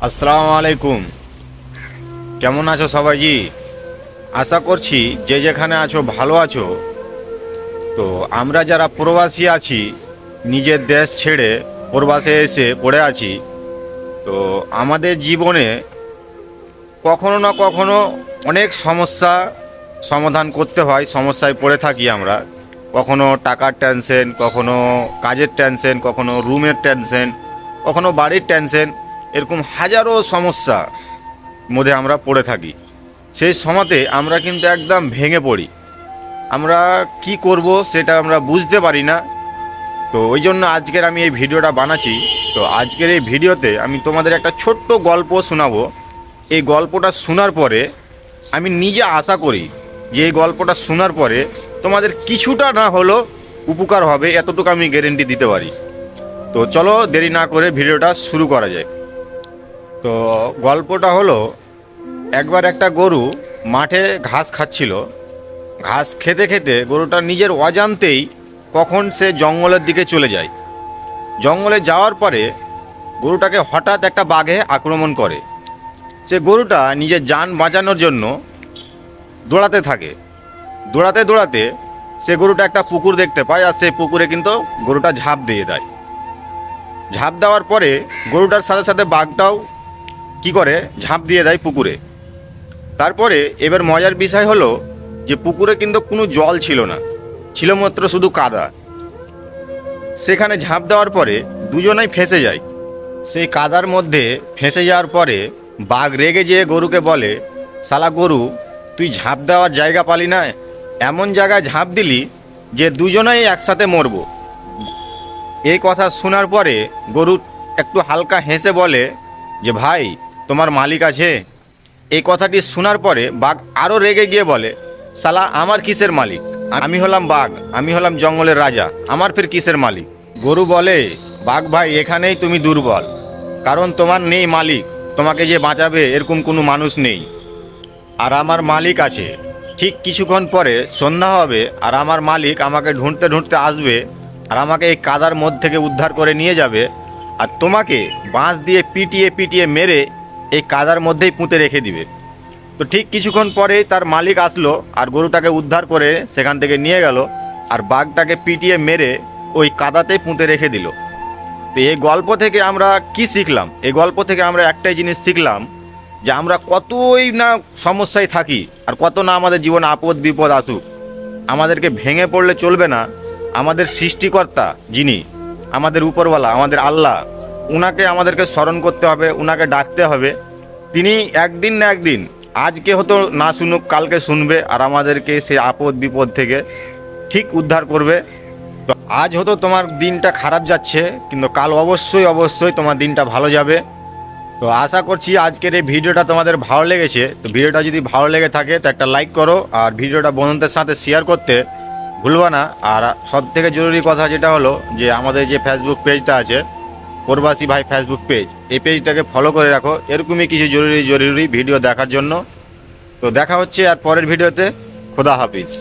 আসসালামু আলাইকুম। কেমন আছো সবাই জি? আশা করছি যে যেখানে আছো ভালো আছো। তো আমরা যারা প্রবাসী আছি, নিজের দেশ ছেড়ে প্রবাসে এসে পড়ে আছি, তো আমাদের জীবনে কখনো না কখনো অনেক সমস্যা সমাধান করতে হয়, সমস্যায় পড়ে থাকি আমরা। কখনো টাকার টেনশন, কখনো কাজের টেনশন, কখনো রুমের টেনশন, কখনো বাড়ির টেনশন, এরকম হাজারো সমস্যা মধ্যে আমরা পড়ে থাকি। সেই সময়তে আমরা কিন্তু একদম ভেঙে পড়ি। আমরা কি করব সেটা আমরা বুঝতে পারি না। তো ওই জন্য আজকের আমি এই ভিডিওটা বানাচ্ছি। তো আজকের এই ভিডিওতে আমি তোমাদের একটা ছোট্ট গল্প শোনাবো। এই গল্পটা শোনার পরে আমি নিজে আশা করি যে এই গল্পটা শোনার পরে তোমাদের কিছুটা না হলো উপকার হবে, এতটুকু আমি গ্যারেন্টি দিতে পারি। তো চলো দেরি না করে ভিডিওটা শুরু করা যায়। তো গল্পটা হলো, একবার একটা গরু মাঠে ঘাস খাচ্ছিল। ঘাস খেতে খেতে গরুটা নিজের অজান্তেই কখন সে জঙ্গলের দিকে চলে যায়। জঙ্গলে যাওয়ার পরে গরুটাকে হঠাৎ একটা বাঘে আক্রমণ করে। সে গরুটা নিজের জান বাঁচানোর জন্য দৌড়াতে থাকে। দৌড়াতে দৌড়াতে সে গরুটা একটা পুকুর দেখতে পায়, আর সেই পুকুরে কিন্তু গরুটা ঝাঁপ দিয়ে দেয়। ঝাঁপ দেওয়ার পরে গরুটার সাথে সাথে বাঘটাও কি করে ঝাঁপ দিয়ে দেয় পুকুরে। তারপরে এবার মজার বিষয় হলো যে পুকুরে কিন্তু কোনো জল ছিল না, ছিল মাত্র শুধু কাদা। সেখানে ঝাঁপ দেওয়ার পরে দুজনেই ফেঁসে যায়। সেই কাদার মধ্যে ফেঁসে যাওয়ার পরে বাঘ রেগে যেয়ে গরুকে বলে, শালা গরু, তুই ঝাঁপ দেওয়ার জায়গা পালি না, এমন জায়গায় ঝাঁপ দিলি যে দুজনেই একসাথে মরবো। এই কথা শোনার পরে গরু একটু হালকা হেসে বলে যে, ভাই, তোমার মালিক আছে। এই কথাটি শোনার পরে বাঘ আরও রেগে গিয়ে বলে, শালা আমার কিসের মালিক? আমি হলাম বাঘ, আমি হলাম জঙ্গলের রাজা, আমার ফের কিসের মালিক? গরু বলে, বাঘ ভাই, এখানেই তুমি দুর্বল, কারণ তোমার নেই মালিক, তোমাকে যে বাঁচাবে এরকম কোনো মানুষ নেই। আর আমার মালিক আছে। ঠিক কিছুক্ষণ পরে সন্ধ্যা হবে, আর আমার মালিক আমাকে ঢুঁড়তে ঢুঁড়তে আসবে, আর আমাকে এই কাদার মধ্যে থেকে উদ্ধার করে নিয়ে যাবে, আর তোমাকে বাঁশ দিয়ে পিটিয়ে পিটিয়ে মেরে এই কাদার মধ্যেই পুঁতে রেখে দিবে। তো ঠিক কিছুক্ষণ পরেই তার মালিক আসলো, আর গরুটাকে উদ্ধার করে সেখান থেকে নিয়ে গেল, আর বাঘটাকে পিটিয়ে মেরে ওই কাদাতেই পুঁতে রেখে দিল। তো এই গল্প থেকে আমরা কি শিখলাম? এই গল্প থেকে আমরা একটাই জিনিস শিখলাম, যে আমরা কতই না সমস্যায় থাকি, আর কত না আমাদের জীবনে আপদ বিপদ আসুক, আমাদেরকে ভেঙে পড়লে চলবে না। আমাদের সৃষ্টিকর্তা যিনি, আমাদের উপরওয়ালা, আমাদের আল্লাহ, উনাকে আমাদেরকে স্মরণ করতে হবে, উনাকে ডাকতে হবে। তিনি একদিন না একদিন, আজকে হয়তো না শুনুক, কালকে শুনবে, আর আমাদেরকে সেই আপদ বিপদ থেকে ঠিক উদ্ধার করবে। তো আজ হয়তো তোমার দিনটা খারাপ যাচ্ছে, কিন্তু কাল অবশ্যই অবশ্যই তোমার দিনটা ভালো যাবে। তো আশা করছি আজকের এই ভিডিওটা তোমাদের ভালো লেগেছে। তো ভিডিওটা যদি ভালো লেগে থাকে তো একটা লাইক করো, আর ভিডিওটা বন্ধুদের সাথে শেয়ার করতে ভুলবা না। আর সব থেকে জরুরি কথা যেটা হলো, যে আমাদের যে ফেসবুক পেজটা আছে, প্রবাসী ভাই ফেসবুক পেজ, এই পেজটাকে ফলো করে রাখো এরকমই কিছু জরুরি জরুরি ভিডিও দেখার জন্য। তো দেখা হচ্ছে আর পরের ভিডিওতে। খোদা হাফিজ।